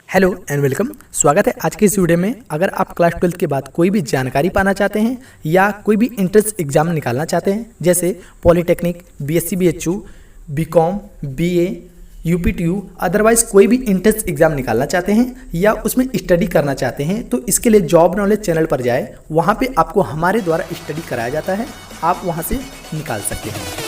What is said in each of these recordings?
Hello and welcome. स्वागत है आज के इस वीडियो में। अगर आप क्लास 12 के बाद कोई भी जानकारी पाना चाहते हैं या कोई भी एंट्रेंस एग्जाम निकालना चाहते हैं, जैसे polytechnic, BSc BHU, BCom, BA, UPTU, otherwise कोई भी एंट्रेंस एग्जाम निकालना चाहते हैं या उसमें स्टडी करना चाहते हैं, तो इसके लिए जॉब नॉलेज चैनल पर जाए। वहाँ पे आपको हमारे द्वारा स्टडी कराया जाता है, आप वहाँ से निकाल सकते हैं।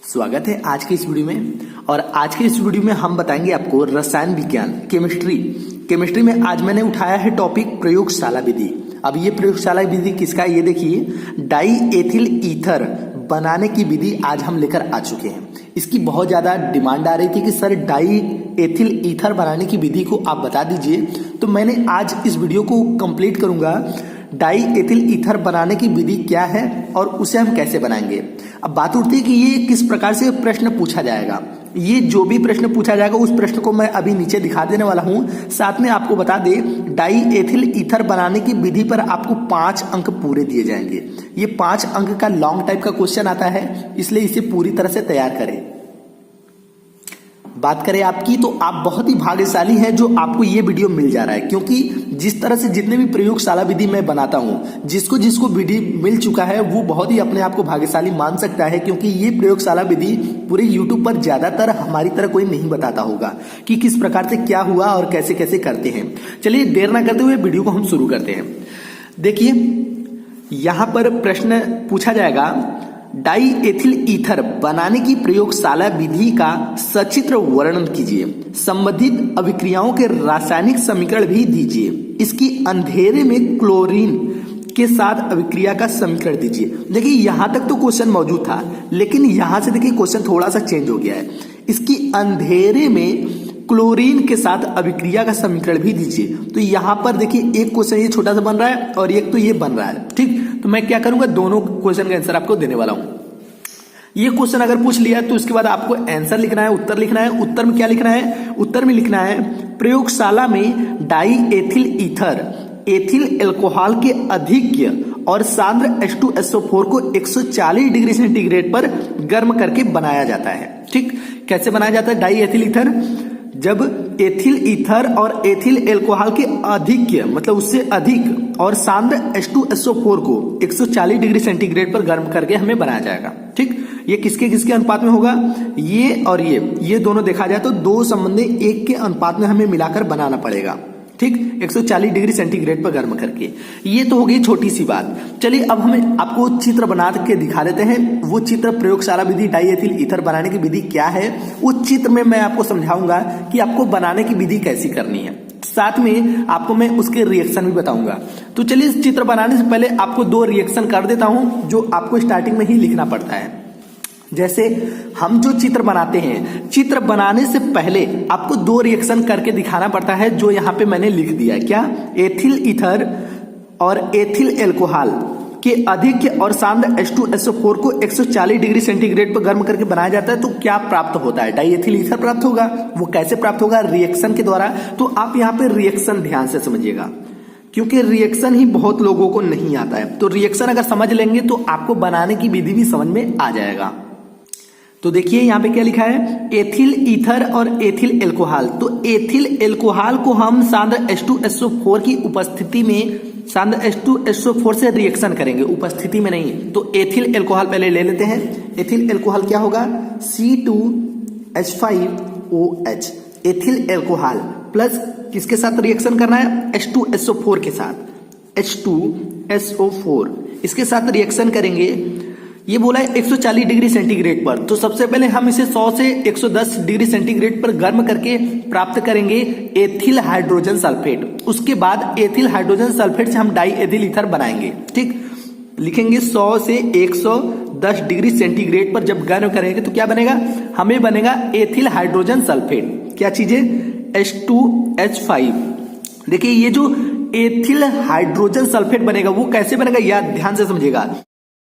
स्वागत है आज के इस वीडियो में। और आज के इस वीडियो में हम बताएंगे आपको रसायन विज्ञान, केमिस्ट्री में आज मैंने उठाया है टॉपिक प्रयोगशाला विधि। अब ये प्रयोगशाला विधि किसका है, ये देखिए, डाई एथिल ईथर बनाने की विधि आज हम लेकर आ चुके हैं। इसकी बहुत ज्यादा डिमांड आ रही थी कि सर डाई एथिल ईथर बनाने की विधि को आप बता दीजिए, तो मैंने आज इस वीडियो को कंप्लीट करूंगा। डाई एथिल ईथर बनाने की विधि क्या है और उसे हम कैसे बनाएंगे। अब बात उठती है कि ये किस प्रकार से प्रश्न पूछा जाएगा। ये जो भी प्रश्न पूछा जाएगा उस प्रश्न को मैं अभी नीचे दिखा देने वाला हूं। साथ में आपको बता दे, डाई एथिल ईथर बनाने की विधि पर आपको 5 अंक पूरे दिए जाएंगे। ये 5 अंक का लॉन्ग टाइप का क्वेश्चन आता है, इसलिए इसे पूरी तरह से तैयार करें। बात करें आपकी, तो आप बहुत ही भाग्यशाली हैं जो आपको ये वीडियो मिल जा रहा है, क्योंकि जिस तरह से जितने भी प्रयोगशाला विधि मैं बनाता हूं, जिसको वीडियो मिल चुका है वो बहुत ही अपने आप को भाग्यशाली मान सकता है, क्योंकि ये प्रयोगशाला विधि पूरे यूट्यूब पर ज्यादातर हमारी तरह कोई नहीं बताता होगा कि किस प्रकार से क्या हुआ और कैसे कैसे करते हैं। चलिए देर ना करते हुए वीडियो को हम शुरू करते हैं। देखिए, यहां पर प्रश्न पूछा जाएगा, डाई एथिल ईथर बनाने की प्रयोगशाला विधि का सचित्र वर्णन कीजिए, संबंधित अभिक्रियाओं के रासायनिक समीकरण भी दीजिए, इसकी अंधेरे में क्लोरीन के साथ अभिक्रिया का समीकरण दीजिए। देखिए, यहां तक तो क्वेश्चन मौजूद था, लेकिन यहां से देखिए क्वेश्चन थोड़ा सा चेंज हो गया है। इसकी अंधेरे में क्लोरीन के साथ अभिक्रिया का समीकरण भी दीजिए। तो यहां पर देखिए एक क्वेश्चन ये छोटा सा बन रहा है और एक तो ये बन रहा है। ठीक, तो मैं क्या करूंगा, दोनों क्वेश्चन का आंसर आपको देने वाला हूं। ये क्वेश्चन अगर पूछ लिया तो उसके बाद आपको आंसर लिखना है, उत्तर लिखना है। उत्तर में क्या लिखना है, उत्तर में लिखना है, प्रयोगशाला में die ethyl ether ethyl alcohol के अधिक्य और सांद्र H2SO4 को 140 डिग्री सेंटीग्रेड पर गर्म करके बनाया जाता है। ठीक, कैसे बनाया जाता है डाई एथिल ईथर, जब एथिल ईथर और एथिल एल्कोहल के अधिक्य मतलब उससे अधिक और सांद्र H2SO4 को 140 डिग्री सेंटीग्रेड पर गर्म करके हमें बनाया जाएगा। ठीक, ये किसके किसके अनुपात में होगा, ये और ये दोनों देखा जाए तो 2 संबंधी 1 के अनुपात में हमें मिलाकर बनाना पड़ेगा। ठीक, 140 डिग्री सेंटीग्रेड पर गर्म करके। ये तो हो गई छोटी सी बात। चलिए अब हमें आपको चित्र बना के दिखा देते हैं। वो चित्र प्रयोगशाला विधि डाई एथिल ईथर बनाने की विधि क्या है, उस चित्र में मैं आपको समझाऊंगा कि आपको बनाने की विधि कैसी करनी है। साथ में आपको मैं उसके रिएक्शन भी बताऊंगा। तो चलिए इस चित्र बनाने से पहले आपको 2 रिएक्शन कर देता हूं जो आपको स्टार्टिंग में ही लिखना पड़ता है। जैसे हम जो चित्र बनाते हैं, चित्र बनाने से पहले आपको 2 रिएक्शन करके दिखाना पड़ता है, जो यहां पे मैंने लिख दिया है। क्या, एथिल ईथर और एथिल एल्कोहल के अधिक्य और सांद्र H2SO4 को 140 डिग्री सेंटीग्रेड पर गर्म करके बनाया जाता है, तो क्या प्राप्त होता है, डाई एथिल ईथर प्राप्त होगा। वो कैसे प्राप्त होगा, रिएक्शन के द्वारा। तो आप यहाँ पे रिएक्शन ध्यान से समझिएगा, क्योंकि रिएक्शन ही बहुत लोगों को नहीं आता है। तो रिएक्शन अगर समझ लेंगे तो आपको बनाने की विधि भी समझ में आ जाएगा। तो देखिए यहाँ पे क्या लिखा है, एथिल ईथर और एथिल एल्कोहल। तो एथिल एल्कोहल को हम सांद्र H2SO4 की उपस्थिति में सांद्र H2SO4 से रिएक्शन करेंगे, उपस्थिति में नहीं। तो एथिल एल्कोहल पहले ले लेते हैं। एथिल एल्कोहल क्या होगा, C2H5OH। एथिल एल्कोहल प्लस किसके साथ रिएक्शन करना है, H2SO4 के साथ, H2SO4 इसके साथ रिएक्शन करेंगे। ये बोला है 140 डिग्री सेंटीग्रेड पर। तो सबसे पहले हम इसे 100 से 110 डिग्री सेंटीग्रेड पर गर्म करके प्राप्त करेंगे एथिल हाइड्रोजन सल्फेट। उसके बाद एथिल हाइड्रोजन सल्फेट से हम डाई एथिल ईथर बनाएंगे। ठीक, लिखेंगे 100 से 110 डिग्री सेंटीग्रेड पर जब गर्म करेंगे तो क्या बनेगा, हमें बनेगा एथिल हाइड्रोजन सल्फेट। क्या चीजें, H2H5। देखिए ये जो एथिल हाइड्रोजन सल्फेट बनेगा वो कैसे बनेगा, यार ध्यान से समझिएगा।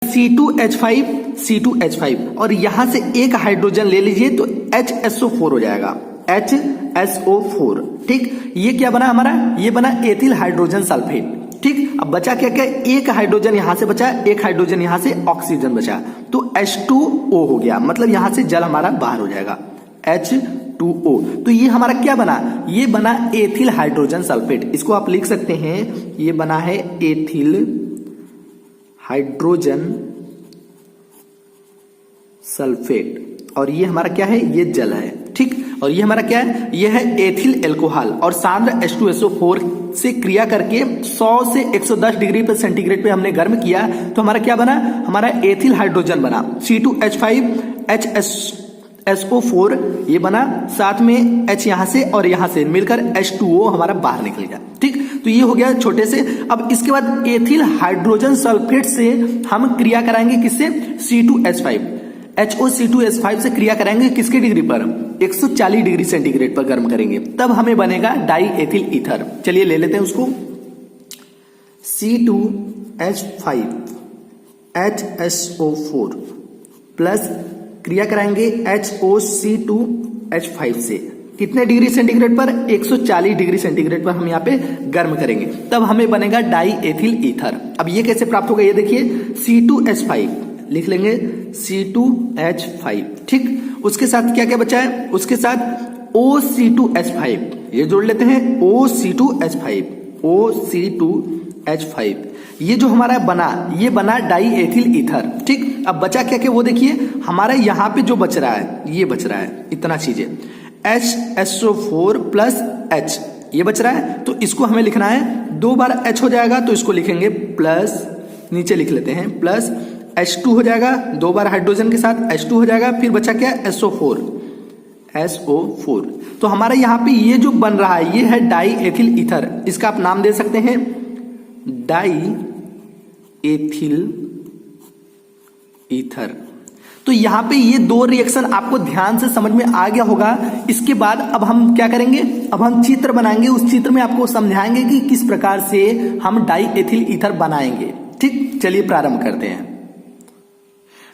C2H5 और यहां से एक हाइड्रोजन ले लीजिए तो HSO4 हो जाएगा, HSO4। ठीक, ये क्या बना हमारा, ये बना एथिल हाइड्रोजन सल्फेट। ठीक, अब बचा क्या क्या, एक हाइड्रोजन यहां से बचा, एक हाइड्रोजन यहां से, ऑक्सीजन बचा, तो H2O हो गया, मतलब यहां से जल हमारा बाहर हो जाएगा, H2O। तो ये हमारा क्या बना, ये बना एथिल हाइड्रोजन सल्फेट। इसको आप लिख सकते हैं, ये बना है एथिल हाइड्रोजन सल्फेट, और ये हमारा क्या है, ये जल है, ठीक। और ये हमारा क्या है, ये है एथिल एल्कोहल, और सांद्र H2SO4 से क्रिया करके 100 से 110 डिग्री पर सेंटीग्रेड पे हमने गर्म किया, तो हमारा क्या बना, हमारा एथिल हाइड्रोजन बना, C2H5HSO4 ये बना, साथ में H यहां से और यहां से मिलकर H2O हमारा बाहर निकल गया, ठीक। तो ये हो गया छोटे से। अब इसके बाद एथिल हाइड्रोजन सल्फेट से हम क्रिया कराएंगे, किससे, C2H5 HOC2S5 से क्रिया कराएंगे, किसके डिग्री पर, 140 डिग्री सेंटीग्रेड पर गर्म करेंगे, तब हमें बनेगा डाई एथिल ईथर। चलिए ले लेते हैं उसको, C2H5HSO4 प्लस क्रिया कराएंगे HOC2H5 से, कितने डिग्री सेंटीग्रेड पर, 140 डिग्री सेंटीग्रेड पर हम यहाँ पे गर्म करेंगे, तब हमें बनेगा डाई एथिल ईथर। अब ये कैसे प्राप्त होगा, ये देखिए, C2H5 लिख लेंगे, C2H5, ठीक। उसके साथ क्या क्या बचा है, उसके साथ OC2H5, ये जोड़ लेते हैं, OC2H5, ये जो हमारा बना, ये बना डाई एथिल ईथर, ठीक। अब बचा क्या क्या, वो देखिए, हमारा यहाँ पे जो बच रहा है, ये बच रहा है, इतना चीजें, HSO4 प्लस H ये बच रहा है, तो इसको हमें लिखना है, 2 बार H हो जाएगा तो इसको लिखेंगे प्लस, नीचे लिख लेते हैं प्लस, H2 हो जाएगा, 2 बार हाइड्रोजन के साथ H2 हो जाएगा, फिर बचा क्या, SO4, तो हमारा यहाँ पे ये जो बन रहा है, ये है डाई एथिल ईथर। इसका आप नाम दे सकते हैं डाई एथिल ईथर। तो यहाँ पे ये 2 रिएक्शन आपको ध्यान से समझ में आ गया होगा। इसके बाद अब हम क्या करेंगे, अब हम चित्र बनाएंगे, उस चित्र में आपको समझाएंगे कि किस प्रकार से हम डाई एथिल ईथर बनाएंगे, ठीक। चलिए प्रारंभ करते हैं।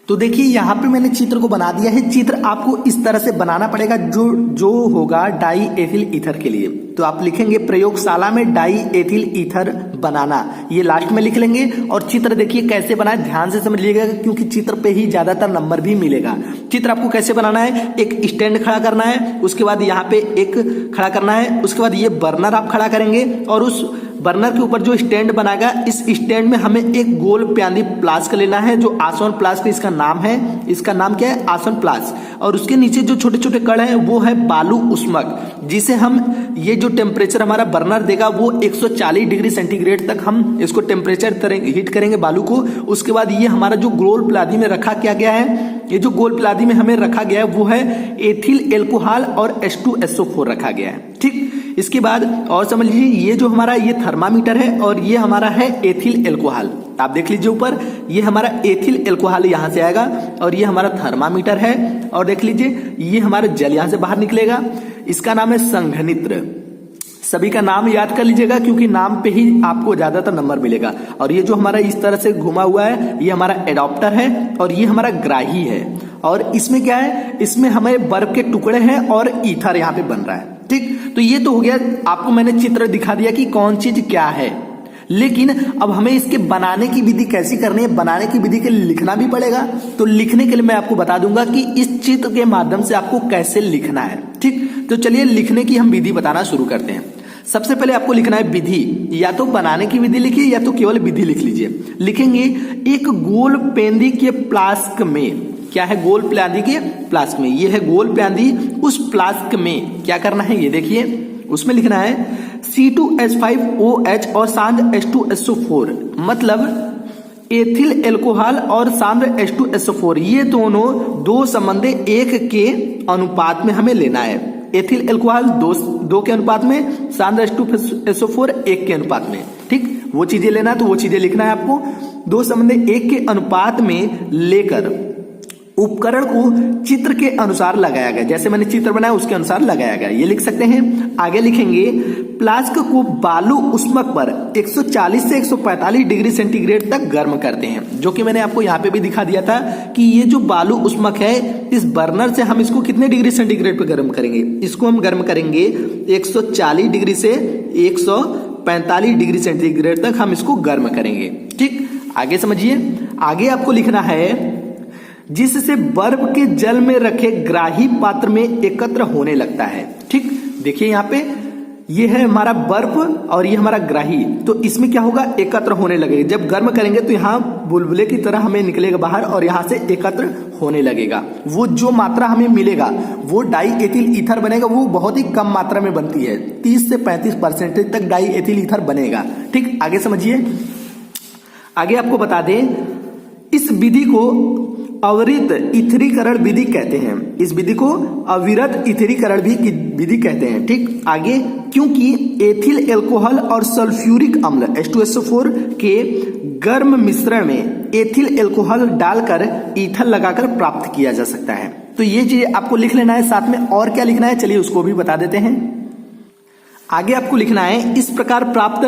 तो देखिए यहाँ पे मैंने चित्र को बना दिया है। चित्र आपको इस तरह से बनाना पड़ेगा जो होगा डाई एथिल ईथर के लिए। तो आप लिखेंगे प्रयोगशाला में डाई एथिल ईथर बनाना, ये लास्ट में लिख लेंगे। और चित्र देखिए कैसे बनाए, ध्यान से समझ लीजिएगा क्योंकि चित्र पे ही ज्यादातर नंबर भी मिलेगा। चित्र आपको कैसे बनाना है, एक स्टैंड खड़ा करना है, उसके बाद यहाँ पे एक खड़ा करना है, उसके बाद ये बर्नर आप खड़ा करेंगे और उस बर्नर के ऊपर जो स्टैंड बनाएगा, इस स्टैंड में हमें एक गोल प्यादी फ्लास्क लेना है जो आसवन फ्लास्क इसका नाम है। इसका नाम क्या है, आसवन फ्लास्क। और उसके नीचे जो छोटे छोटे कण है वो है बालू उष्मक, जिसे हम ये जो टेम्परेचर हमारा बर्नर देगा वो 140 डिग्री सेंटीग्रेड तक हम इसको टेम्परेचर हीट करेंगे बालू को। उसके बाद ये हमारा जो गोल प्यादी में रखा क्या गया है, ये जो गोल प्यादी में हमें रखा गया है वो है एथिल एल्कोहल और H2SO4 रखा गया है, ठीक। इसके बाद और समझ लीजिए, ये जो हमारा ये थर्मामीटर है और ये हमारा है एथिल एल्कोहल। आप देख लीजिए ऊपर, ये हमारा एथिल एल्कोहल यहां से आएगा और ये हमारा थर्मामीटर है। और देख लीजिए ये हमारा जल यहां से बाहर निकलेगा, इसका नाम है संघनित्र। सभी का नाम याद कर लीजिएगा क्योंकि नाम पे ही आपको ज्यादातर नंबर मिलेगा। और ये जो हमारा इस तरह से घुमा हुआ है ये हमारा एडॉप्टर है और ये हमारा ग्राही है। और इसमें क्या है, इसमें हमारे बर्फ के टुकड़े हैं और ईथर यहाँ पे बन रहा है, ठीक। तो ये तो हो गया, आपको मैंने चित्र दिखा दिया कि कौन चीज क्या है। लेकिन अब हमें इसके बनाने की विधि कैसी करनी है, बनाने की विधि के लिए लिखना भी पड़ेगा। तो लिखने के लिए मैं आपको बता दूंगा कि इस चित्र के माध्यम से आपको कैसे लिखना है, ठीक। तो चलिए लिखने की हम विधि बताना शुरू करते हैं। सबसे पहले आपको लिखना है विधि, या तो बनाने की विधि लिखिए या तो केवल विधि लिख लीजिए। लिखेंगे एक गोल पेंदी के फ्लास्क में, क्या है, गोल प्यादी के फ्लास्क में, ये है गोल प्यादी, उस फ्लास्क में क्या करना है, ये देखिए उसमें लिखना है C2H5OH और सांद्र H2SO4, मतलब एथिल एल्कोहल और सांद्र H2SO4, ये दोनों 2 संबंधी 1 के अनुपात में हमें लेना है। एथिल एल्कोहल 2 के अनुपात में, सांद्र H2SO4 1 के अनुपात में, ठीक। वो चीजें लेना है तो वो चीजें लिखना है आपको। 2 संबंधी 1 के अनुपात में लेकर उपकरण को चित्र के अनुसार लगाया गया, जैसे मैंने चित्र बनाया उसके अनुसार लगाया गया, ये लिख सकते हैं। आगे लिखेंगे फ्लास्क को बालू उष्मक पर 140 से 145 डिग्री सेंटीग्रेड तक गर्म करते हैं, जो कि मैंने आपको यहाँ पे भी दिखा दिया था कि ये जो बालू उष्मक है, इस बर्नर से हम इसको कितने डिग्री सेंटीग्रेड पे गर्म करेंगे, इसको हम गर्म करेंगे 140 डिग्री से 145 45 डिग्री सेंटीग्रेड तक हम इसको गर्म करेंगे। ठीक, आगे समझिए। आगे आपको लिखना है जिससे बर्फ के जल में रखे ग्राही पात्र में एकत्र होने लगता है। ठीक, देखिए यहाँ पे ये है हमारा बर्फ और ये हमारा ग्राही, तो इसमें क्या होगा, एकत्र होने लगेगा। जब गर्म करेंगे तो यहाँ बुलबुले की तरह हमें निकलेगा बाहर और यहाँ से एकत्र होने लगेगा। वो जो मात्रा हमें मिलेगा वो डाई एथिल ईथर बनेगा, वो बहुत ही कम मात्रा में बनती है, 30 से 35% तक डाई एथिल ईथर बनेगा। ठीक, आगे समझिए। आगे आपको बता दें, इस विधि को अविरत इथरीकरण विधि कहते हैं। इस विधि को अविरत इथरीकरण भी विधि कहते हैं। ठीक, आगे क्योंकि एथिल एल्कोहल और सल्फ्यूरिक अम्ल H2SO4 के गर्म मिश्रण में एथिल एल्कोहल डालकर ईथर लगाकर प्राप्त किया जा सकता है। तो ये चीज आपको लिख लेना है, साथ में और क्या लिखना है चलिए उसको भी बता देते हैं। आगे आपको लिखना है, इस प्रकार प्राप्त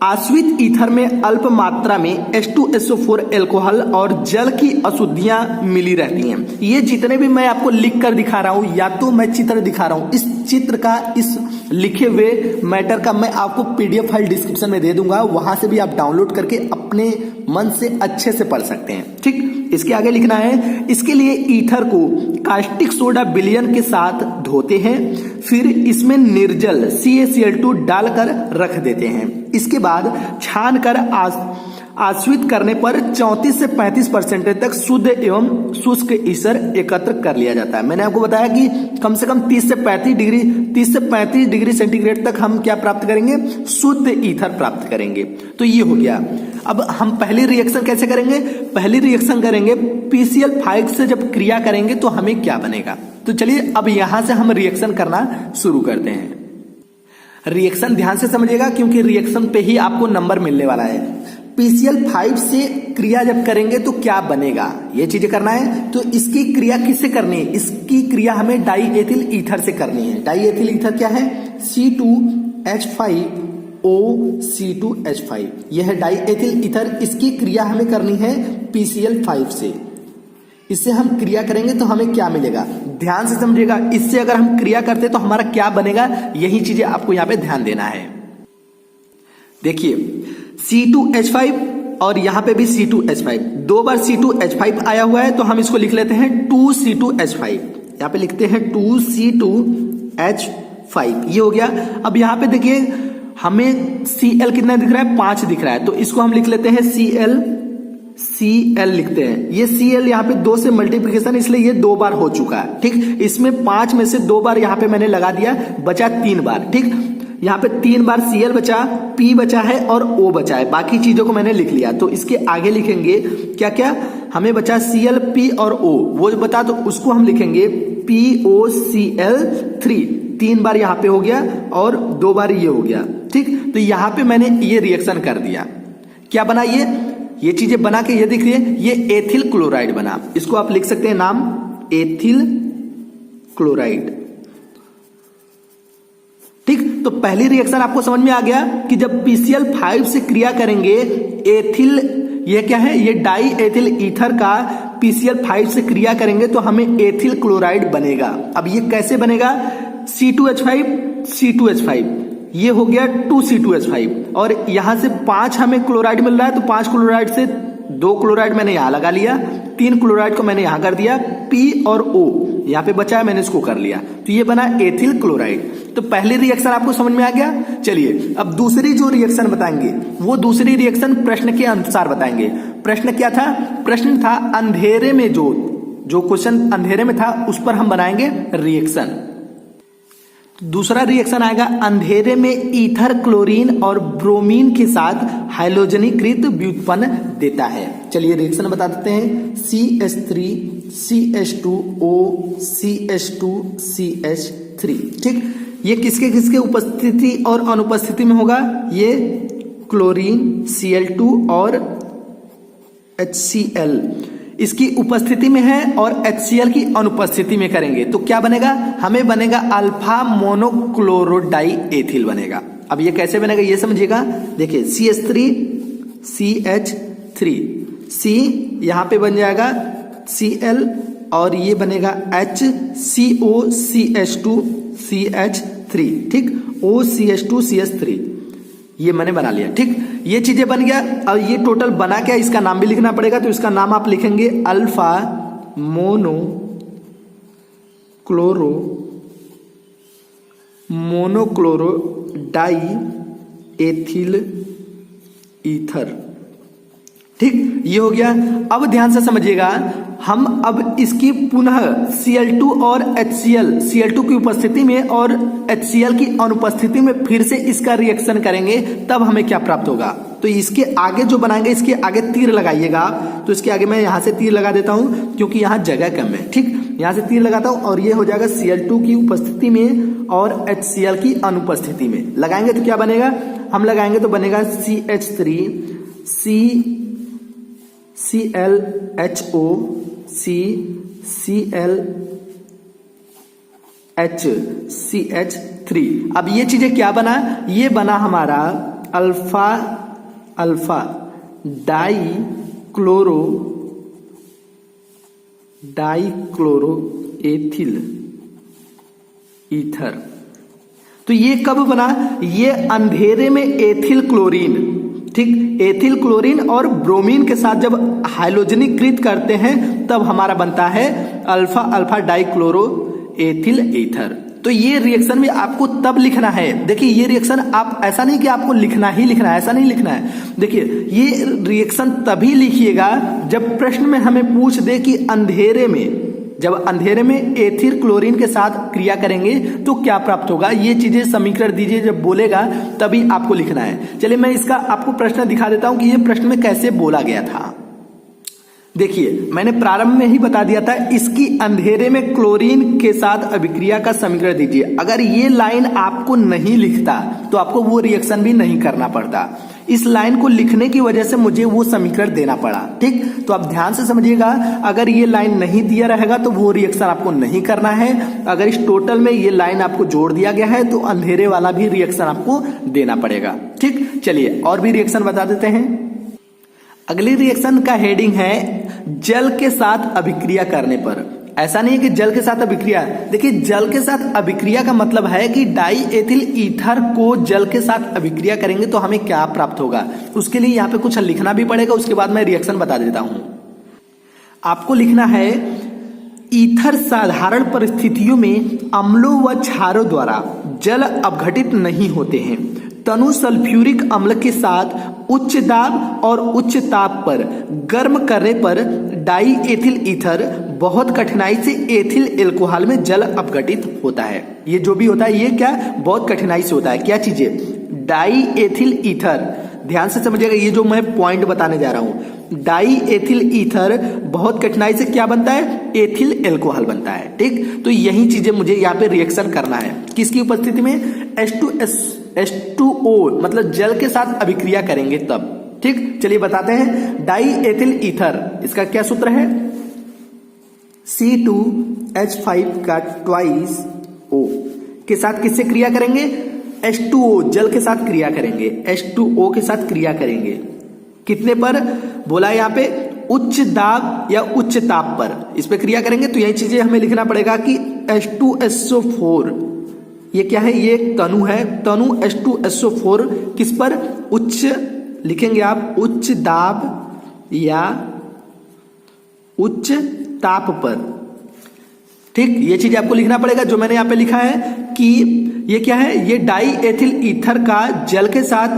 आश्वित ईथर में अल्प मात्रा में H2SO4 एल्कोहल और जल की अशुद्धियां मिली रहती हैं। ये जितने भी मैं आपको लिख कर दिखा रहा हूं या तो मैं चित्र दिखा रहा हूं, इस चित्र का, इस लिखे हुए मैटर का मैं आपको PDF फाइल डिस्क्रिप्शन में दे दूंगा, वहां से भी आप डाउनलोड करके अपने मन से अच्छे से पढ़ सकते हैं। ठीक, इसके आगे लिखना है, इसके लिए ईथर को कास्टिक सोडा विलयन के साथ धोते हैं, फिर इसमें निर्जल CaCl2 डालकर रख देते हैं। इसके बाद छान कर आश्वित करने पर 34 से 35% तक शुद्ध एवं शुष्क ईथर एकत्र कर लिया जाता है। मैंने आपको बताया कि कम से कम 30 से 35 डिग्री सेंटीग्रेड तक हम क्या प्राप्त करेंगे, शुद्ध ईथर प्राप्त करेंगे। तो ये हो गया। अब हम पहली रिएक्शन कैसे करेंगे, पहली रिएक्शन करेंगे PCl5 से जब क्रिया करेंगे तो हमें क्या बनेगा। तो चलिए अब यहां से हम रिएक्शन करना शुरू करते हैं। रिएक्शन ध्यान से समझिएगा क्योंकि रिएक्शन पे ही आपको नंबर मिलने वाला है। PCl5 से क्रिया जब करेंगे तो क्या बनेगा, ये चीजें करना है। तो इसकी क्रिया किससे करनी है, इसकी क्रिया हमें डाई एथिल ईथर से करनी है। डाई एथिल ईथर क्या है, C2H5O C2H5, यह है डाई एथिल ईथर। इसकी क्रिया हमें करनी है PCl5 से। इससे हम क्रिया करेंगे तो हमें क्या मिलेगा, ध्यान से समझिएगा। इससे अगर हम क्रिया करते तो हमारा क्या बनेगा, यही चीजें आपको यहाँ पे ध्यान देना है। देखिए C2H5 और यहाँ पे भी C2H5, 2 बार C2H5 आया हुआ है तो हम इसको लिख लेते हैं 2C2H5। यहाँ पे लिखते हैं 2C2H5, ये हो गया। अब यहाँ पे देखिए हमें Cl कितना दिख रहा है, 5 दिख रहा है, तो इसको हम लिख लेते हैं Cl लिखते हैं। ये Cl यहाँ पे 2 से मल्टीप्लिकेशन, इसलिए ये 2 बार हो चुका है। ठीक, इसमें 5 में से 2 बार यहाँ पे मैंने लगा दिया, बचा 3 बार। ठीक, यहाँ पे 3 बार Cl बचा, P बचा है और O बचा है, बाकी चीजों को मैंने लिख लिया। तो इसके आगे लिखेंगे क्या क्या, हमें बचा Cl, P और O, वो बता तो उसको हम लिखेंगे POCl3। 3 बार यहाँ पे हो गया और 2 बार ये हो गया। ठीक, तो यहाँ पे मैंने ये रिएक्शन कर दिया। क्या बना, ये चीजें बना के ये देखिए, ये एथिल क्लोराइड बना। इसको आप लिख सकते हैं नाम एथिल क्लोराइड। ठीक, तो पहली रिएक्शन आपको समझ में आ गया कि जब PCl5 से क्रिया करेंगे एथिल, ये क्या है, ये डाई एथिल ईथर का PCl5 से क्रिया करेंगे तो हमें एथिल क्लोराइड बनेगा। अब ये कैसे बनेगा, C2H5, ये हो गया 2C2H5 और यहां से 5 हमें क्लोराइड मिल रहा है, तो 5 क्लोराइड से 2 क्लोराइड मैंने यहां लगा लिया, 3 क्लोराइड को मैंने यहां कर दिया, P और O यहां पे बचा है, मैंने इसको कर लिया, तो ये बना एथिल क्लोराइड। तो पहली रिएक्शन आपको समझ में आ गया। चलिए अब दूसरी जो रिएक्शन बताएंगे वो दूसरी रिएक्शन प्रश्न के अनुसार बताएंगे। प्रश्न क्या था, प्रश्न था अंधेरे में, जो क्वेश्चन अंधेरे में था उस पर हम बनाएंगे रिएक्शन। दूसरा रिएक्शन आएगा, अंधेरे में ईथर क्लोरीन और ब्रोमीन के साथ हाइड्रोजनीकृत व्युत्पन्न देता है। चलिए रिएक्शन बता देते हैं, CH3 CH2O CH2 CH3। ठीक, ये किसके किसके उपस्थिति और अनुपस्थिति में होगा, ये क्लोरीन Cl2 और HCl इसकी उपस्थिति में है और HCl की अनुपस्थिति में करेंगे तो क्या बनेगा, हमें बनेगा अल्फा मोनोक्लोरोडाई एथिल बनेगा। अब ये कैसे बनेगा ये समझिएगा। देखिए CH3 CH3, C यहां पे बन जाएगा Cl और ये बनेगा HCO CH2 CH3। ठीक, OCH2 CH3, ये मैंने बना लिया। ठीक, ये चीजें बन गया। और ये टोटल बना क्या, इसका नाम भी लिखना पड़ेगा। तो इसका नाम आप लिखेंगे alpha monochloro die ethyl ether. ठीक, ये हो गया। अब ध्यान से समझिएगा, हम अब इसकी पुनः Cl2 और HCl, Cl2 की उपस्थिति में और HCl की अनुपस्थिति में फिर से इसका रिएक्शन करेंगे, तब हमें क्या प्राप्त होगा। तो इसके आगे जो बनाएंगे, इसके आगे तीर लगाइएगा। तो इसके आगे मैं यहां से तीर लगा देता हूं क्योंकि यहां जगह कम है। ठीक, यहां से तीर लगाता हूं और ये हो जाएगा Cl2 की उपस्थिति में और HCl की अनुपस्थिति में। लगाएंगे तो क्या बनेगा, हम लगाएंगे तो बनेगा CH3 ClHO ClCH3। अब ये चीजें क्या बना, ये बना हमारा अल्फा डाइक्लोरो एथिल ईथर। तो ये कब बना, ये अंधेरे में एथिल क्लोरीन, ठीक, एथिल क्लोरीन और ब्रोमीन के साथ जब हाइलोजनीकृत करते हैं तब हमारा बनता है अल्फा डाइक्लोरो एथिल ईथर। तो ये रिएक्शन भी आपको तब लिखना है। देखिए, ये रिएक्शन आप ऐसा नहीं कि आपको लिखना ही लिखना है, ऐसा नहीं लिखना है। देखिए, ये रिएक्शन तभी लिखिएगा जब प्रश्न में हमें पूछ दे कि जब अंधेरे में एथिल क्लोरीन के साथ क्रिया करेंगे तो क्या प्राप्त होगा। ये चीजें समीकरण दीजिए जब बोलेगा तभी आपको लिखना है। चलिए मैं इसका आपको प्रश्न दिखा देता हूं कि ये प्रश्न में कैसे बोला गया था। देखिए, मैंने प्रारंभ में ही बता दिया था, इसकी अंधेरे में क्लोरीन के साथ अभिक्रिया का समीकरण दीजिए। अगर ये लाइन आपको नहीं लिखता तो आपको वो रिएक्शन भी नहीं करना पड़ता। इस लाइन को लिखने की वजह से मुझे वो समीकरण देना पड़ा। ठीक, तो आप ध्यान से समझिएगा, अगर ये लाइन नहीं दिया रहेगा तो वो रिएक्शन आपको नहीं करना है। अगर इस टोटल में ये लाइन आपको जोड़ दिया गया है तो अंधेरे वाला भी रिएक्शन आपको देना पड़ेगा। ठीक, चलिए और भी रिएक्शन बता देते हैं। अगली रिएक्शन का हेडिंग है जल के साथ अभिक्रिया करने पर। ऐसा नहीं है कि जल के साथ अभिक्रिया, देखिए जल के साथ अभिक्रिया का मतलब है कि डाई एथिल ईथर को जल के साथ अभिक्रिया करेंगे तो हमें क्या प्राप्त होगा। उसके लिए यहाँ पे कुछ लिखना भी पड़ेगा, उसके बाद मैं रिएक्शन बता देता हूं। आपको लिखना है ईथर साधारण परिस्थितियों में अम्लों व क्षारों द्वारा जल अपघटित नहीं होते हैं। तनु सल्फ्यूरिक अम्ल के साथ उच्च दाब और उच्च ताप पर गर्म करने पर डाई एथिल ईथर बहुत कठिनाई से एथिल एल्कोहल में जल अपघटित होता है। ये जो भी होता है ये क्या बहुत कठिनाई से होता है। क्या चीजें, डाई एथिल ईथर, ध्यान से समझिएगा, ये जो मैं पॉइंट बताने जा रहा हूं, डाई एथिल ईथर बहुत कठिनाई से क्या बनता है, एथिल एल्कोहल बनता है। ठीक, तो यही चीजें मुझे यहाँ पे रिएक्शन करना है। किसकी उपस्थिति में, H2O मतलब जल के साथ अभिक्रिया करेंगे तब। ठीक, चलिए बताते हैं। डाई एथिल ईथर, इसका क्या सूत्र है, C2H5 का ट्वाइस O के साथ किससे क्रिया करेंगे, H2O जल के साथ क्रिया करेंगे, H2O के साथ क्रिया करेंगे। कितने पर बोला यहाँ पे, उच्च दाब या उच्च ताप पर इस पे क्रिया करेंगे। तो यही चीजें हमें लिखना पड़ेगा कि H2SO4 ये क्या है, ये तनु है, तनु H2SO4 किस पर, उच्च लिखेंगे आप, उच्च दाब या उच्च ताप पर। ठीक, ये चीज आपको लिखना पड़ेगा। जो मैंने यहाँ पे लिखा है कि ये क्या है, ये डाई एथिल ईथर का जल के साथ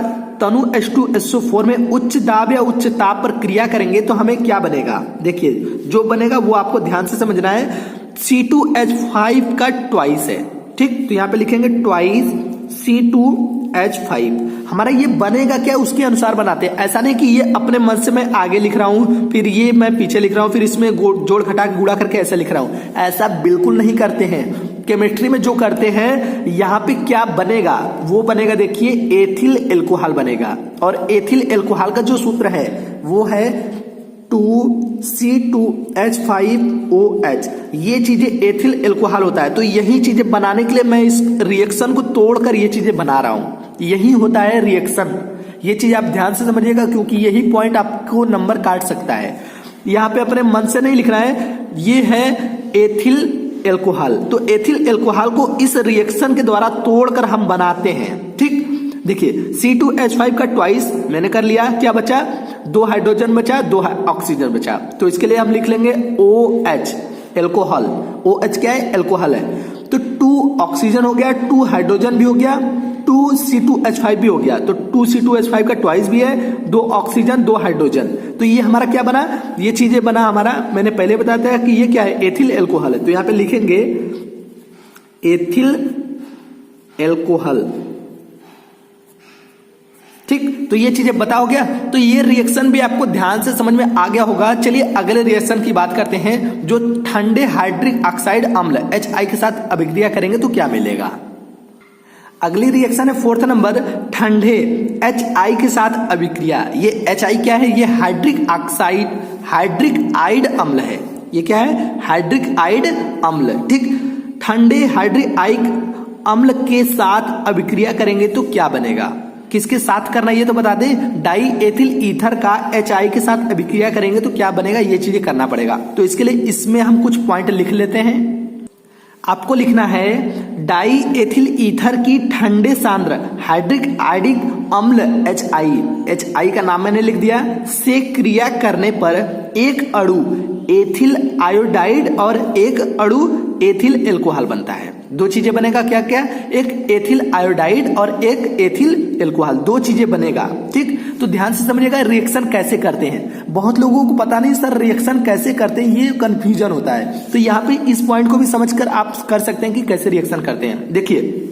तनु H2SO4 में उच्च दाब या उच्च ताप पर क्रिया करेंगे तो हमें क्या बनेगा। देखिए जो बनेगा वो आपको ध्यान से समझना है, C2H5 का ट्वाइस है। ठीक, तो यहाँ पे लिखेंगे ट्वाइस C2H5। हमारा ये बनेगा क्या, उसके अनुसार बनाते हैं। ऐसा नहीं कि ये अपने मन से मैं आगे लिख रहा हूं फिर ये मैं पीछे लिख रहा हूं फिर इसमें जोड़ घटा गुणा करके ऐसा लिख रहा हूं, ऐसा बिल्कुल नहीं करते हैं। केमिस्ट्री में जो करते हैं, यहाँ पे क्या बनेगा, वो बनेगा देखिए एथिल एल्कोहल बनेगा। और एथिल एल्कोहल का जो सूत्र है वो है 2C2H5OH। ये चीजें एथिल एल्कोहल होता है। तो यही चीजें बनाने के लिए मैं इस रिएक्शन को तोड़कर ये चीजें बना रहा हूं। यही होता है रिएक्शन। ये चीज आप ध्यान से समझिएगा क्योंकि यही पॉइंट आपको नंबर काट सकता है। यहाँ पे अपने मन से नहीं लिखना है। ये है एथिल एल्कोहल। तो एथिल एल्कोहल को इस रिएक्शन के द्वारा तोड़कर हम बनाते हैं। ठीक, देखिए C2H5 का ट्वाइस मैंने कर लिया, क्या बचा, 2 हाइड्रोजन बचा, 2 ऑक्सीजन बचा, तो इसके लिए हम लिख लेंगे OH एल्कोहल। OH क्या है, एल्कोहल है। तो 2 ऑक्सीजन हो गया, 2 हाइड्रोजन भी हो गया, 2 C2H5 भी हो गया, तो 2 C2H5 का ट्वाइस भी है, 2 ऑक्सीजन 2 हाइड्रोजन, तो ये हमारा क्या बना, ये चीजें बना हमारा, मैंने पहले बताया था कि ये क्या है, एथिल एल्कोहल है। तो यहां पे लिखेंगे एथिल एल्कोहल, ठीक। तो ये चीजें बताओ गया, तो ये रिएक्शन भी आपको ध्यान से समझ में आ गया होगा। चलिए अगले रिएक्शन की बात करते हैं, जो ठंडे हाइड्रिक ऑक्साइड अम्ल HI के साथ अभिक्रिया करेंगे तो क्या मिलेगा। अगली रिएक्शन है 4th नंबर, ठंडे HI के साथ अभिक्रिया। ये HI क्या है, ये हाइड्रिक ऑक्साइड हाइड्रिक आइड अम्ल है। ये क्या है, हाइड्रिक आइड अम्ल, ठीक। ठंडे हाइड्रिक आइड अम्ल के साथ अभिक्रिया करेंगे तो क्या बनेगा, किसके साथ करना ये तो बता दें, डाई एथिल ईथर का HI के साथ अभिक्रिया करेंगे तो क्या बनेगा, ये चीजें करना पड़ेगा। तो इसके लिए इसमें हम कुछ पॉइंट लिख लेते हैं। आपको लिखना है डाई एथिल ईथर की ठंडे सांद्र हाइड्रिक आइडिक अम्ल HI का नाम मैंने लिख दिया, से क्रिया करने पर एक अणु एथिल आयोडाइड और एक अणु एथिल एल्कोहल बनता है। 2 चीजें बनेगा, क्या क्या, एक एथिल आयोडाइड और एक एथिल एल्कोहल, 2 चीजें बनेगा, ठीक। तो ध्यान से समझिएगा रिएक्शन कैसे करते हैं। बहुत लोगों को पता नहीं सर रिएक्शन कैसे करते हैं, ये कंफ्यूजन होता है। तो यहाँ पे इस पॉइंट को भी समझकर आप कर सकते हैं कि कैसे रिएक्शन करते हैं। देखिए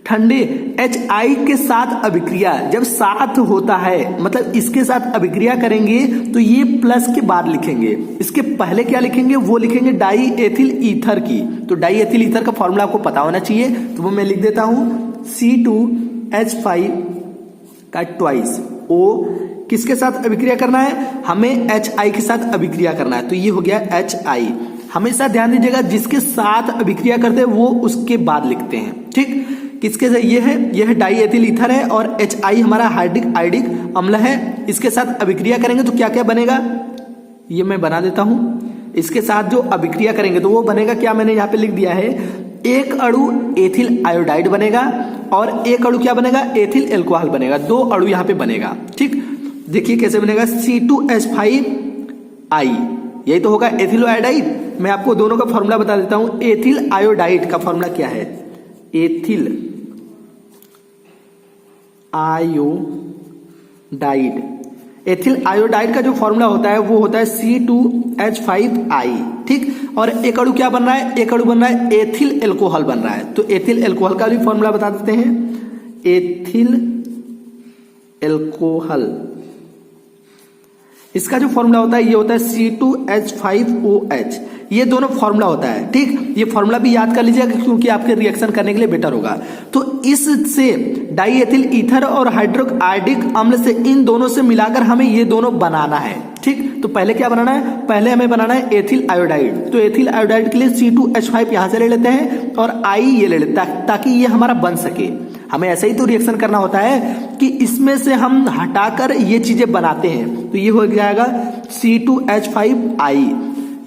ठंडे HI के साथ अभिक्रिया जब साथ होता है, मतलब इसके साथ अभिक्रिया करेंगे तो ये प्लस के बाद लिखेंगे, इसके पहले क्या लिखेंगे, वो लिखेंगे डाई एथिल ईथर की। तो डाई एथिल ईथर का फॉर्मूला आपको पता होना चाहिए, तो वो मैं लिख देता हूं C2H5 का ट्वाइस, O किसके साथ अभिक्रिया करना है, हमें HI के साथ अभिक्रिया करना है, तो ये हो गया HI। हमेशा ध्यान दीजिएगा जिसके साथ अभिक्रिया करते हैं वो उसके बाद लिखते हैं, ठीक। किसके से, ये है डाई एथिल ईथर है और HI हमारा हाइड्रिक आइडिक अम्ल है, इसके साथ अभिक्रिया करेंगे तो क्या क्या बनेगा, ये मैं बना देता हूं। इसके साथ जो अभिक्रिया करेंगे तो वो बनेगा क्या, मैंने यहाँ पे लिख दिया है, एक अणु एथिल आयोडाइड बनेगा और एक अणु क्या बनेगा, एथिल एल्कोहल बनेगा, 2 अणु यहाँ पे बनेगा, ठीक। देखिए कैसे बनेगा, C2H5I, यही तो होगा एथिल आयोडाइड। मैं आपको दोनों का फॉर्मूला बता देता हूं, एथिल आयोडाइड का फॉर्मूला क्या है, एथिल आयोडाइड, एथिल आयोडाइड का जो फॉर्मूला होता है वो होता है C2H5I, ठीक। और एक अणु क्या बन रहा है, एक अणु बन रहा है एथिल एल्कोहल बन रहा है, तो एथिल एल्कोहल का भी फॉर्मूला बता देते हैं, एथिल एल्कोहल, इसका जो फॉर्मूला होता है ये होता है C2H5OH, ये दोनों फॉर्मूला होता है, ठीक। ये फॉर्मूला भी याद कर लीजिएगा क्योंकि आपके रिएक्शन करने के लिए बेटर होगा। तो इससे डाई एथिल ईथर और हाइड्रोक आयोडिक अम्ल से इन दोनों से मिलाकर हमें ये दोनों बनाना है, ठीक। तो पहले क्या बनाना है, पहले हमें बनाना है एथिल आयोडाइड। तो एथिल आयोडाइड के लिए C2H5 यहां से ले लेते हैं और I ये ले लेते हैं ताकि ये हमारा बन सके। हमें ऐसा ही तो रिएक्शन करना होता है कि इसमें से हम हटाकर ये चीजें बनाते हैं। तो ये हो जाएगा C2H5I,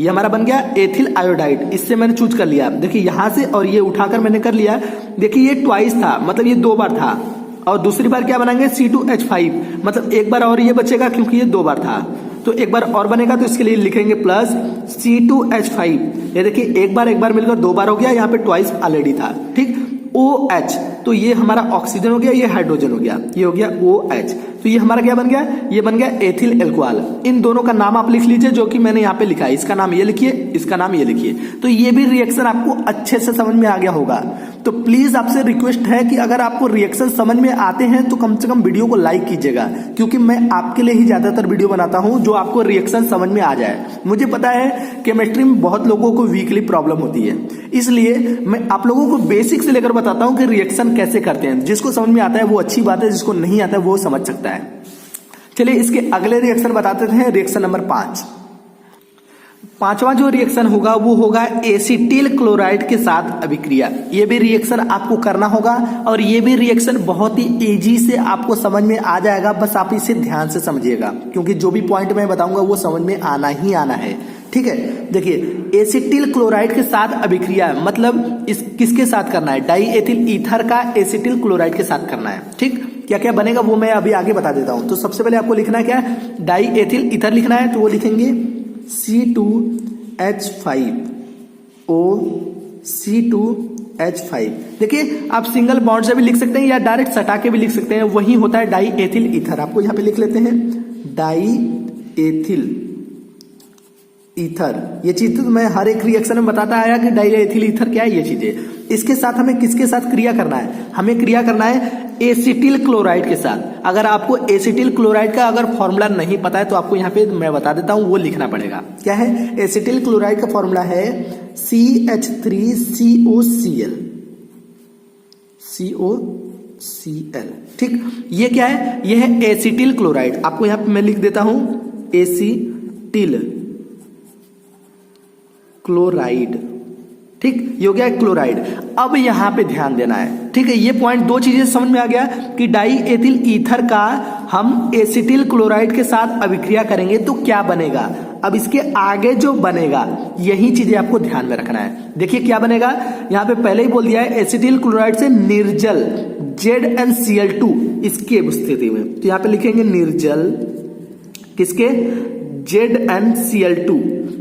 ये हमारा बन गया एथिल आयोडाइड। इससे मैंने चूज कर लिया, देखिए यहां से और ये उठाकर मैंने कर लिया। देखिए ये ट्वाइस था, मतलब ये 2 बार था, और दूसरी बार क्या बनाएंगे C2H5, मतलब एक बार और ये बचेगा क्योंकि ये 2 बार था, तो एक बार और बनेगा, तो इसके लिए लिखेंगे प्लस C2H5। ये देखिए एक बार मिलकर 2 बार हो गया, यहाँ पे ट्वाइस ऑलरेडी था, ठीक। OH, तो ये हमारा ऑक्सीजन हो गया, ये हाइड्रोजन हो गया, ये हो गया OH। तो ये हमारा क्या बन गया, ये बन गया एथिल एल्कोहल। इन दोनों का नाम आप लिख लीजिए जो कि मैंने यहाँ पे लिखा है, इसका नाम ये लिखिए, इसका नाम ये लिखिए। तो ये भी रिएक्शन आपको अच्छे से समझ में आ गया होगा। तो प्लीज आपसे रिक्वेस्ट है कि अगर आपको रिएक्शन समझ में आते हैं तो कम से कम वीडियो को लाइक कीजिएगा, क्योंकि मैं आपके लिए ही ज्यादातर वीडियो बनाता हूं जो आपको रिएक्शन समझ में आ जाए। मुझे पता है केमिस्ट्री में बहुत लोगों को वीकली प्रॉब्लम होती है, इसलिए मैं आप लोगों को बेसिक से लेकर बताता हूं कि रिएक्शन कैसे करते हैं। जिसको समझ में आता है वो अच्छी बात है, जिसको नहीं आता है वो समझ सकता है। चलिए इसके अगले रिएक्शन बताते हैं, रिएक्शन नंबर 5। पांचवा जो रिएक्शन होगा वो होगा एसिटिल क्लोराइड के साथ अभिक्रिया। ये भी रिएक्शन आपको करना होगा और ये भी रिएक्शन बहुत ही इजी से आपको समझ में आ जाएगा। बस आप इसे ध्यान से समझिएगा क्योंकि जो भी पॉइंट मैं बताऊंगा वो समझ में आना ही आना है, ठीक है। देखिए एसिटिल क्लोराइड के साथ अभिक्रिया मतलब किसके साथ करना है, डाई एथिल ईथर का एसिटिल क्लोराइड के साथ करना है, ठीक। क्या क्या बनेगा वो मैं अभी आगे बता देता हूं। तो सबसे पहले आपको लिखना है क्या, डाई एथिल ईथर लिखना है, तो वो लिखेंगे C2H5O C2H5। देखिए आप सिंगल बॉन्ड से भी लिख सकते हैं या डायरेक्ट सटा के भी लिख सकते हैं, वही होता है डाई एथिल ईथर। आपको यहां पे लिख लेते हैं डाई एथिल ईथर। ये चीज तो मैं हर एक रिएक्शन में बताता आया कि डाई एथिल ईथर क्या है ये चीजें। इसके साथ हमें किसके साथ क्रिया करना है, हमें क्रिया करना है एसिटिल क्लोराइड के साथ। अगर आपको एसिटिल क्लोराइड का अगर फॉर्मूला नहीं पता है तो आपको यहाँ पे मैं बता देता हूं, वो लिखना पड़ेगा। क्या है, एसिटिल क्लोराइड का फॉर्मूला है CH3COCl COCl। ठीक, ये क्या है, ये है एसिटिल क्लोराइड। आपको यहाँ पे मैं लिख देता हूं एसिटिल क्लोराइड। ठीक, ये हो गया क्लोराइड। अब यहां पे ध्यान देना है, ठीक है। ये पॉइंट, दो चीजें समझ में आ गया कि डाई एथिल ईथर का हम एसिटिल क्लोराइड के साथ अभिक्रिया करेंगे तो क्या बनेगा। अब इसके आगे जो बनेगा यही चीजें आपको ध्यान में रखना है। देखिए क्या बनेगा, यहां पे पहले ही बोल दिया है एसिटिल क्लोराइड से निर्जल ZnCl2 इसकी उपस्थिति में, तो यहां पे लिखेंगे निर्जल किसके, ZnCl2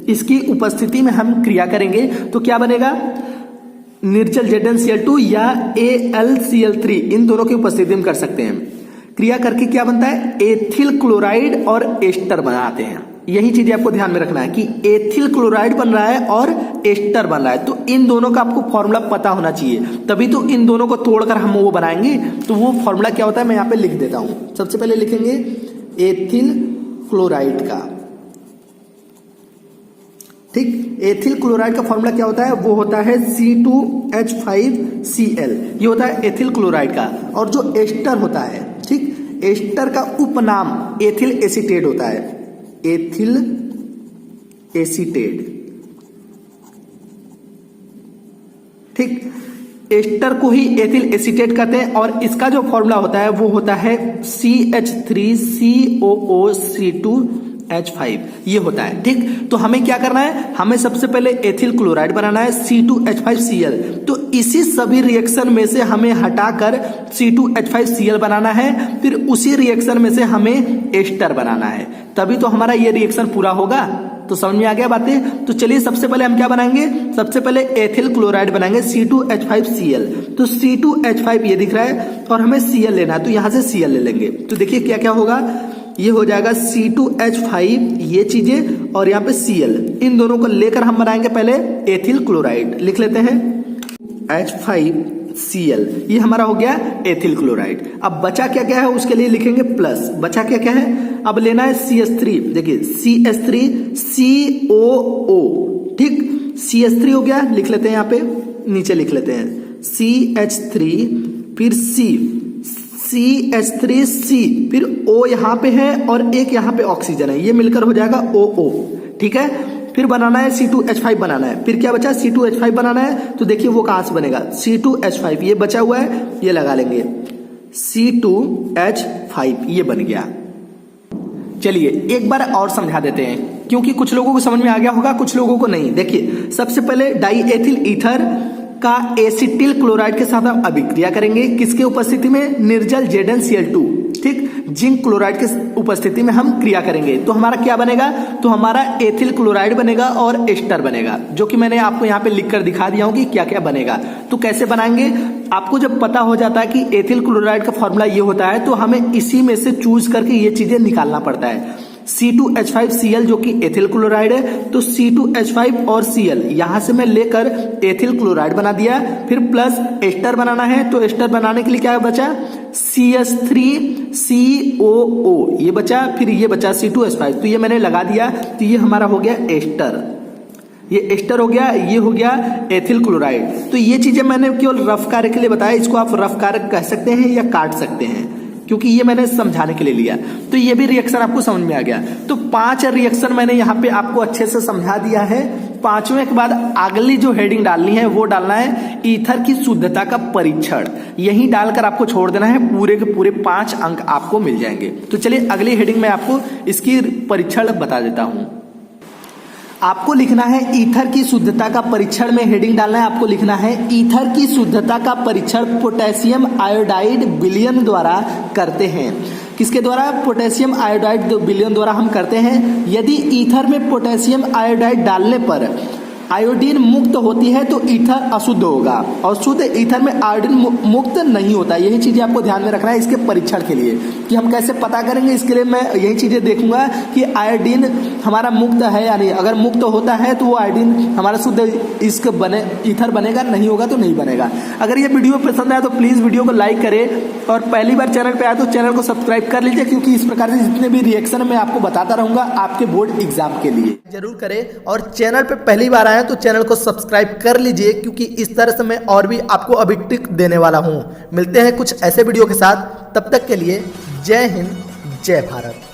इसकी उपस्थिति में हम क्रिया करेंगे तो क्या बनेगा, निर्जल ZnCl2 या AlCl3 इन दोनों की उपस्थिति में कर सकते हैं। क्रिया करके क्या बनता है, एथिल क्लोराइड और एस्टर बनाते हैं। यही चीजें आपको ध्यान में रखना है कि एथिल क्लोराइड बन रहा है और एस्टर बन रहा है, तो इन दोनों का आपको फॉर्मूला पता होना चाहिए, तभी तो इन दोनों को तोड़कर हम वो बनाएंगे। तो वो फॉर्मूला क्या होता है मैं यहाँ पे लिख देता हूं। सबसे पहले लिखेंगे एथिल क्लोराइड का, ठीक, एथिल क्लोराइड का फॉर्मूला क्या होता है, वो होता है C2H5Cl, ये होता है एथिल क्लोराइड का। और जो एस्टर होता है, ठीक, एस्टर का उपनाम एथिल एसीटेट होता है, एथिल एसीटेट। ठीक, एस्टर को ही एथिल एसीटेट कहते हैं और इसका जो फॉर्मूला होता है वो होता है CH3COOC2H5, ये होता है। ठीक, तो हमें क्या करना है, हमें सबसे पहले एथिल क्लोराइड बनाना है C2H5Cl, तो इसी सभी रिएक्शन में से हमें हटाकर C2H5Cl बनाना है, फिर उसी रिएक्शन में से हमें एस्टर बनाना है, तभी तो हमारा ये रिएक्शन पूरा होगा। तो समझ में आ गया बातें। तो चलिए सबसे पहले हम क्या बनाएंगे, सबसे पहले एथिल क्लोराइड बनाएंगे C2H5Cl। तो C2H5 ये दिख रहा है और हमें Cl लेना है, तो यहां से Cl ले लेंगे। तो देखिए क्या क्या होगा, ये हो जाएगा C2H5 ये चीजें और यहाँ पे Cl, इन दोनों को लेकर हम बनाएंगे पहले एथिल क्लोराइड। लिख लेते हैं H5Cl, ये हमारा हो गया एथिल क्लोराइड। अब बचा क्या क्या है उसके लिए लिखेंगे प्लस, बचा क्या क्या है, अब लेना है CH3। देखिए CH3COO, ठीक, CH3 हो गया, लिख लेते हैं यहाँ पे नीचे लिख लेते हैं CH3 फिर CH3C फिर O यहाँ पे है और एक यहाँ पे ऑक्सीजन है, ये मिलकर हो जाएगा OO। ठीक है, फिर बनाना है C2H5 बनाना है, फिर क्या बचा C2H5 बनाना है, तो देखिए वो कहां से बनेगा, C2H5 ये बचा हुआ है, ये लगा लेंगे C2H5 ये बन गया। चलिए एक बार और समझा देते हैं क्योंकि कुछ लोगों को समझ में आ गया होगा, कुछ लोगों को नहीं। देखिए सबसे पहले डाई एथिल ईथर का एसिटिल क्लोराइड के साथ हम अभिक्रिया करेंगे, किसके उपस्थिति में, निर्जल ZnCl2, ठीक, जिंक क्लोराइड के उपस्थिति में हम क्रिया करेंगे। तो हमारा क्या बनेगा, तो हमारा एथिल क्लोराइड बनेगा और एस्टर बनेगा, जो कि मैंने आपको यहाँ पे लिखकर दिखा दिया हूं कि क्या क्या बनेगा। तो कैसे बनाएंगे, आपको जब पता हो जाता है कि एथिल क्लोराइड का फॉर्मूला ये होता है तो हमें इसी में से चूज करके ये चीजें निकालना पड़ता है। C2H5Cl जो कि एथिल क्लोराइड है, तो C2H5 और Cl यहां से मैं लेकर एथिल क्लोराइड बना दिया, फिर प्लस एस्टर बनाना है, तो एस्टर बनाने के लिए क्या बचा, CH3COO ये बचा, फिर ये बचा C2H5, तो ये मैंने लगा दिया, तो ये हमारा हो गया एस्टर, ये एस्टर हो गया, ये हो गया एथिल क्लोराइड। तो ये चीजें मैंने केवल रफ कार्य के लिए बताया, इसको आप रफ कार्य कह सकते हैं या काट सकते हैं क्योंकि ये मैंने समझाने के लिए लिया। तो ये भी रिएक्शन आपको समझ में आ गया। तो 5 रिएक्शन मैंने यहाँ पे आपको अच्छे से समझा दिया है। 5वें के बाद अगली जो हेडिंग डालनी है वो डालना है ईथर की शुद्धता का परीक्षण। यही डालकर आपको छोड़ देना है, पूरे के पूरे 5 अंक आपको मिल जाएंगे। तो चलिए अगली हेडिंग में आपको इसकी परीक्षण बता देता हूं। आपको लिखना है ईथर की शुद्धता का परीक्षण में हेडिंग डालना है। आपको लिखना है ईथर की शुद्धता का परीक्षण पोटेशियम आयोडाइड विलयन द्वारा करते हैं। किसके द्वारा? पोटेशियम आयोडाइड विलयन द्वारा हम करते हैं। यदि ईथर में पोटेशियम आयोडाइड डालने पर आयोडीन मुक्त होती है तो ईथर अशुद्ध होगा और शुद्ध ईथर में आयोडीन मुक्त नहीं होता। यही चीजें आपको ध्यान में रखना है इसके परीक्षण के लिए कि हम कैसे पता करेंगे। इसके लिए मैं यही चीजें देखूंगा कि आयोडीन हमारा मुक्त है या नहीं। अगर मुक्त होता है तो वो आयोडीन हमारा शुद्ध इसक बने ईथर बनेगा, नहीं होगा तो नहीं बनेगा। अगर ये वीडियो पसंद आया तो प्लीज वीडियो को लाइक करें और पहली बार चैनल पे आया तो चैनल को सब्सक्राइब कर लीजिए, क्योंकि इस प्रकार से जितने भी रिएक्शन मैं आपको बताता रहूंगा आपके बोर्ड एग्जाम के लिए। जरूर करें और चैनल पे पहली बार आए तो चैनल को सब्सक्राइब कर लीजिए, क्योंकि इस तरह से मैं और भी आपको अभी टिप देने वाला हूं। मिलते हैं कुछ ऐसे वीडियो के साथ, तब तक के लिए जय हिंद जय भारत।